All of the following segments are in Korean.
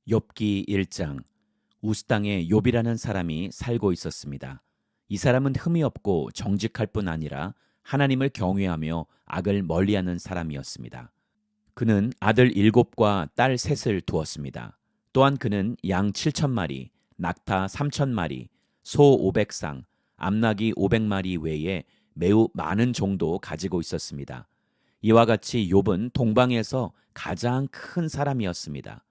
욥기 1장. 우스 땅에 욥이라는 사람이 살고 있었습니다. 이 사람은 흠이 없고 정직할 뿐 아니라 하나님을 경외하며 악을 멀리하는 사람이었습니다. 그는 아들 7과 딸 3을 두었습니다. 또한 그는 양 7,000마리, 낙타 3,000마리, 소 500상, 암나귀 500마리 외에 매우 많은 종도 가지고 있었습니다. 이와 같이 욥은 동방에서 가장 큰 사람이었습니다.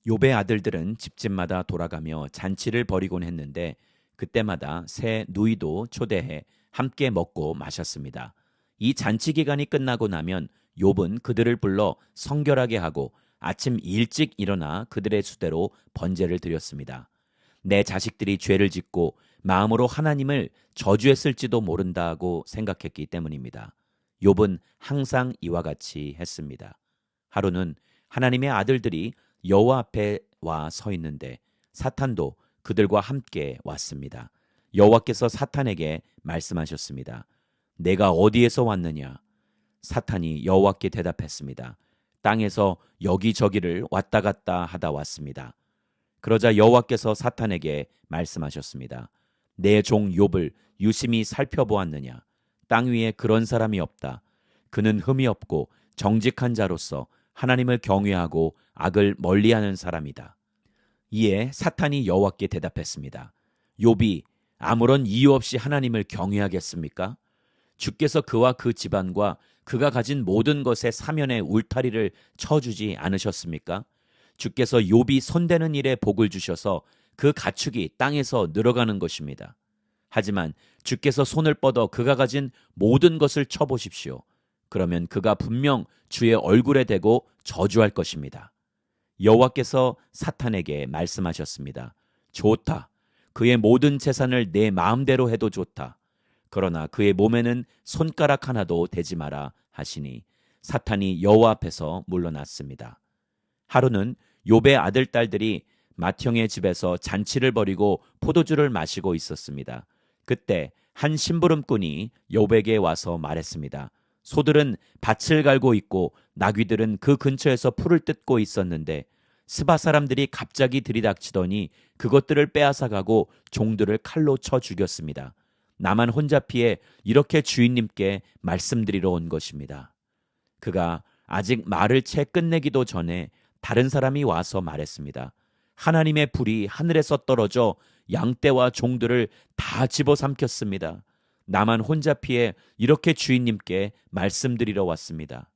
욥의 아들들은 집집마다 돌아가며 잔치를 벌이곤 했는데 그때마다 새 누이도 초대해 함께 먹고 마셨습니다. 이 잔치 기간이 끝나고 나면 욥은 그들을 불러 성결하게 하고 아침 일찍 일어나 그들의 수대로 번제를 드렸습니다. 내 자식들이 죄를 짓고 마음으로 하나님을 저주했을지도 모른다고 생각했기 때문입니다. 욥은 항상 이와 같이 했습니다. 하루는 하나님의 아들들이 여호와 앞에 와 서 있는데 사탄도 그들과 함께 왔습니다. 여호와께서 사탄에게 말씀하셨습니다. 내가 어디에서 왔느냐? 사탄이 여호와께 대답했습니다. 땅에서 여기저기를 왔다 갔다 하다 왔습니다. 그러자 여호와께서 사탄에게 말씀하셨습니다. 내 종 욥을 유심히 살펴보았느냐? 땅 위에 그런 사람이 없다. 그는 흠이 없고 정직한 자로서 하나님을 경외하고 악을 멀리하는 사람이다. 이에 사탄이 여호와께 대답했습니다. 욥이 아무런 이유 없이 하나님을 경외하겠습니까? 주께서 그와 그 집안과 그가 가진 모든 것의 사면에 울타리를 쳐주지 않으셨습니까? 주께서 욥이 손대는 일에 복을 주셔서 그 가축이 땅에서 늘어가는 것입니다. 하지만 주께서 손을 뻗어 그가 가진 모든 것을 쳐보십시오. 그러면 그가 분명 주의 얼굴에 대고 저주할 것입니다. 여호와께서 사탄에게 말씀하셨습니다. 좋다. 그의 모든 재산을 내 마음대로 해도 좋다. 그러나 그의 몸에는 손가락 하나도 대지 마라 하시니 사탄이 여호와 앞에서 물러났습니다. 하루는 욥의 아들 딸들이 맏형의 집에서 잔치를 벌이고 포도주를 마시고 있었습니다. 그때 한 심부름꾼이 욥에게 와서 말했습니다. 소들은 밭을 갈고 있고 나귀들은 그 근처에서 풀을 뜯고 있었는데 스바 사람들이 갑자기 들이닥치더니 그것들을 빼앗아가고 종들을 칼로 쳐 죽였습니다. 나만 혼자 피해 이렇게 주인님께 말씀드리러 온 것입니다. 그가 아직 말을 채 끝내기도 전에 다른 사람이 와서 말했습니다. 하나님의 불이 하늘에서 떨어져 양떼와 종들을 다 집어삼켰습니다. 나만 혼자 피해 이렇게 주인님께 말씀드리러 왔습니다.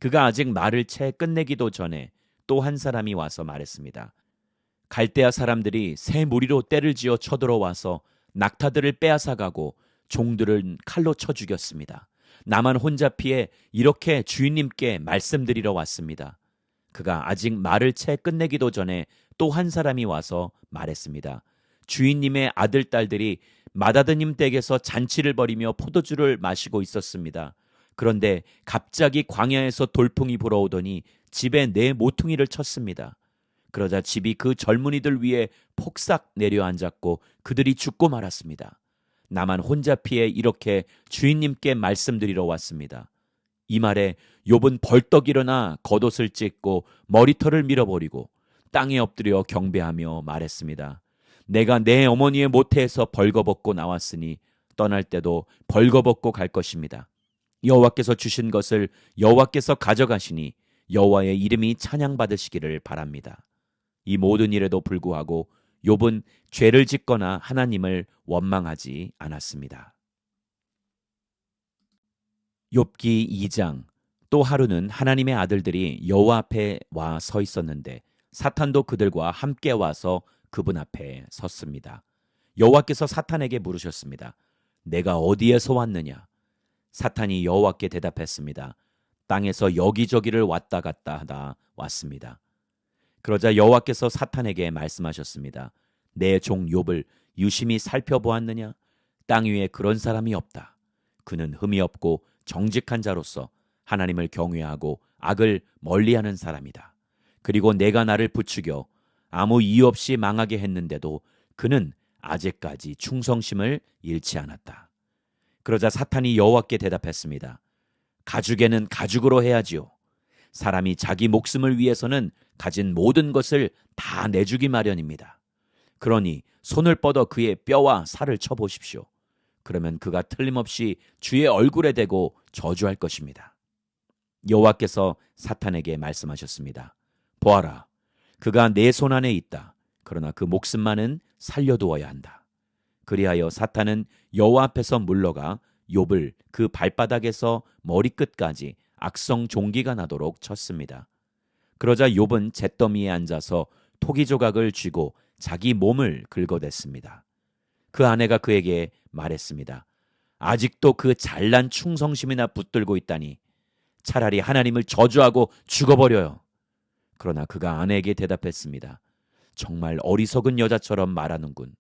그가 아직 말을 채 끝내기도 전에 또 한 사람이 와서 말했습니다. 갈대아 사람들이 새 무리로 떼를 지어 쳐들어와서 낙타들을 빼앗아가고 종들은 칼로 쳐 죽였습니다. 나만 혼자 피해 이렇게 주인님께 말씀드리러 왔습니다. 그가 아직 말을 채 끝내기도 전에 또 한 사람이 와서 말했습니다. 주인님의 아들 딸들이 맏아드님 댁에서 잔치를 벌이며 포도주를 마시고 있었습니다. 그런데 갑자기 광야에서 돌풍이 불어오더니 집에 네 모퉁이를 쳤습니다. 그러자 집이 그 젊은이들 위에 폭삭 내려앉았고 그들이 죽고 말았습니다. 나만 혼자 피해 이렇게 주인님께 말씀드리러 왔습니다. 이 말에 욥은 벌떡 일어나 겉옷을 찢고 머리털을 밀어버리고 땅에 엎드려 경배하며 말했습니다. 내가 내 어머니의 모태에서 벌거벗고 나왔으니 떠날 때도 벌거벗고 갈 것입니다. 여호와께서 주신 것을 여호와께서 가져가시니 여호와의 이름이 찬양받으시기를 바랍니다. 이 모든 일에도 불구하고 욥은 죄를 짓거나 하나님을 원망하지 않았습니다. 욥기 2장. 또 하루는 하나님의 아들들이 여호와 앞에 와 서 있었는데 사탄도 그들과 함께 와서 그분 앞에 섰습니다. 여호와께서 사탄에게 물으셨습니다. 내가 어디에서 왔느냐? 사탄이 여호와께 대답했습니다. 땅에서 여기저기를 왔다 갔다 하다 왔습니다. 그러자 여호와께서 사탄에게 말씀하셨습니다. 내 종 욥을 유심히 살펴보았느냐? 땅 위에 그런 사람이 없다. 그는 흠이 없고 정직한 자로서 하나님을 경외하고 악을 멀리하는 사람이다. 그리고 내가 나를 부추겨 아무 이유 없이 망하게 했는데도 그는 아직까지 충성심을 잃지 않았다. 그러자 사탄이 여호와께 대답했습니다. 가죽에는 가죽으로 해야지요. 사람이 자기 목숨을 위해서는 가진 모든 것을 다 내주기 마련입니다. 그러니 손을 뻗어 그의 뼈와 살을 쳐보십시오. 그러면 그가 틀림없이 주의 얼굴에 대고 저주할 것입니다. 여호와께서 사탄에게 말씀하셨습니다. 보아라, 그가 내 손 안에 있다. 그러나 그 목숨만은 살려두어야 한다. 그리하여 사탄은 여호와 앞에서 물러가 욥을 그 발바닥에서 머리끝까지 악성 종기가 나도록 쳤습니다. 그러자 욥은 잿더미에 앉아서 토기 조각을 쥐고 자기 몸을 긁어댔습니다. 그 아내가 그에게 말했습니다. 아직도 그 잘난 충성심이나 붙들고 있다니 차라리 하나님을 저주하고 죽어버려요. 그러나 그가 아내에게 대답했습니다. 정말 어리석은 여자처럼 말하는군.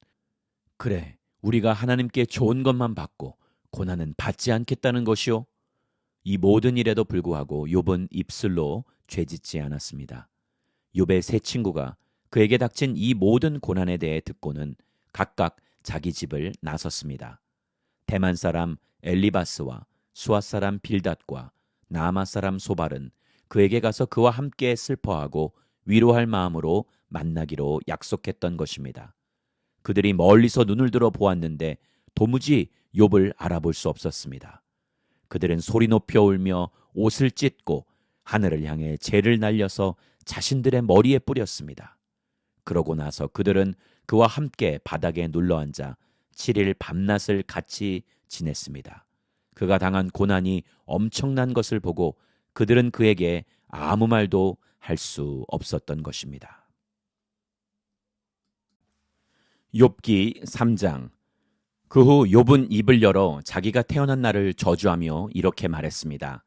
그래, 우리가 하나님께 좋은 것만 받고 고난은 받지 않겠다는 것이요. 이 모든 일에도 불구하고 욥은 입술로 죄짓지 않았습니다. 욥의 세 친구가 그에게 닥친 이 모든 고난에 대해 듣고는 각각 자기 집을 나섰습니다. 대만 사람 엘리바스와 수아 사람 빌닷과 나아마 사람 소발은 그에게 가서 그와 함께 슬퍼하고 위로할 마음으로 만나기로 약속했던 것입니다. 그들이 멀리서 눈을 들어 보았는데 도무지 욥을 알아볼 수 없었습니다. 그들은 소리 높여 울며 옷을 찢고 하늘을 향해 재를 날려서 자신들의 머리에 뿌렸습니다. 그러고 나서 그들은 그와 함께 바닥에 눌러앉아 7일 밤낮을 같이 지냈습니다. 그가 당한 고난이 엄청난 것을 보고 그들은 그에게 아무 말도 할 수 없었던 것입니다. 욥기 3장. 그 후 욥은 입을 열어 자기가 태어난 날을 저주하며 이렇게 말했습니다.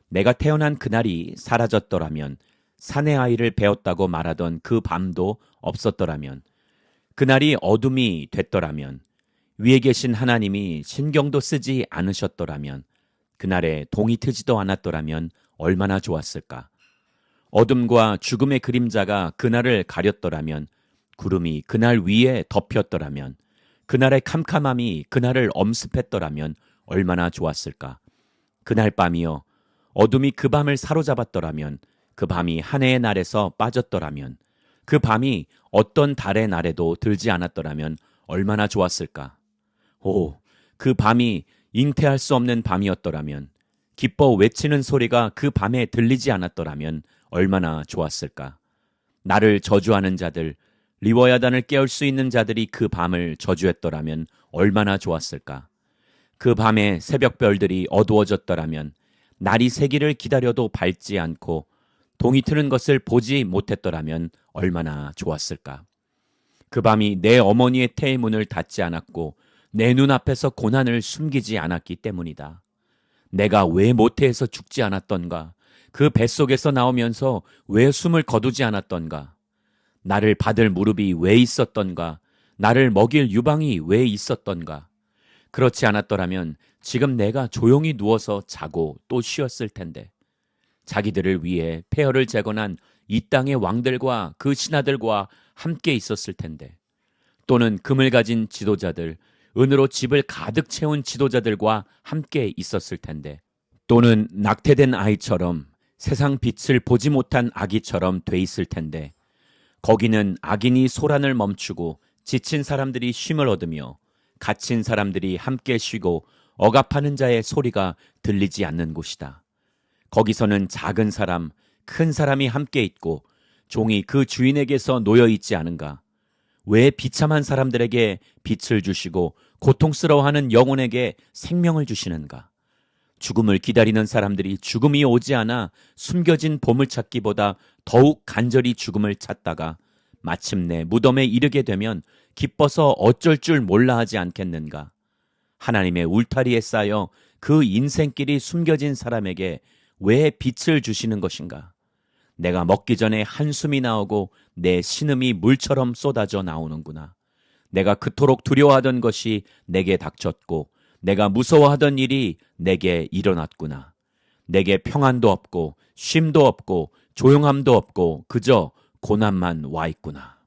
내가 태어난 그날이 사라졌더라면, 사내 아이를 배웠다고 말하던 그 밤도 없었더라면, 그날이 어둠이 됐더라면, 위에 계신 하나님이 신경도 쓰지 않으셨더라면, 그날에 동이 트지도 않았더라면 얼마나 좋았을까. 어둠과 죽음의 그림자가 그날을 가렸더라면, 구름이 그날 위에 덮였더라면, 그날의 캄캄함이 그날을 엄습했더라면 얼마나 좋았을까. 그날 밤이여, 어둠이 그 밤을 사로잡았더라면, 그 밤이 한 해의 날에서 빠졌더라면, 그 밤이 어떤 달의 날에도 들지 않았더라면 얼마나 좋았을까. 오, 그 밤이 잉태할 수 없는 밤이었더라면, 기뻐 외치는 소리가 그 밤에 들리지 않았더라면 얼마나 좋았을까. 나를 저주하는 자들, 리워야단을 깨울 수 있는 자들이 그 밤을 저주했더라면 얼마나 좋았을까. 그 밤에 새벽별들이 어두워졌더라면, 날이 새기를 기다려도 밝지 않고 동이 트는 것을 보지 못했더라면 얼마나 좋았을까. 그 밤이 내 어머니의 태의 문을 닫지 않았고 내 눈앞에서 고난을 숨기지 않았기 때문이다. 내가 왜 모태에서 죽지 않았던가. 그 뱃속에서 나오면서 왜 숨을 거두지 않았던가. 나를 받을 무릎이 왜 있었던가. 나를 먹일 유방이 왜 있었던가. 그렇지 않았더라면 지금 내가 조용히 누워서 자고 또 쉬었을 텐데. 자기들을 위해 폐허를 재건한 이 땅의 왕들과 그 신하들과 함께 있었을 텐데. 또는 금을 가진 지도자들, 은으로 집을 가득 채운 지도자들과 함께 있었을 텐데. 또는 낙태된 아이처럼 세상 빛을 보지 못한 아기처럼 돼 있을 텐데. 거기는 악인이 소란을 멈추고 지친 사람들이 쉼을 얻으며 갇힌 사람들이 함께 쉬고 억압하는 자의 소리가 들리지 않는 곳이다. 거기서는 작은 사람, 큰 사람이 함께 있고 종이 그 주인에게서 놓여 있지 않은가? 왜 비참한 사람들에게 빛을 주시고 고통스러워하는 영혼에게 생명을 주시는가? 죽음을 기다리는 사람들이 죽음이 오지 않아 숨겨진 보물찾기보다 더욱 간절히 죽음을 찾다가 마침내 무덤에 이르게 되면 기뻐서 어쩔 줄 몰라 하지 않겠는가? 하나님의 울타리에 쌓여 그 인생길이 숨겨진 사람에게 왜 빛을 주시는 것인가? 내가 먹기 전에 한숨이 나오고 내 신음이 물처럼 쏟아져 나오는구나. 내가 그토록 두려워하던 것이 내게 닥쳤고 내가 무서워하던 일이 내게 일어났구나. 내게 평안도 없고 쉼도 없고 조용함도 없고 그저 고난만 와 있구나.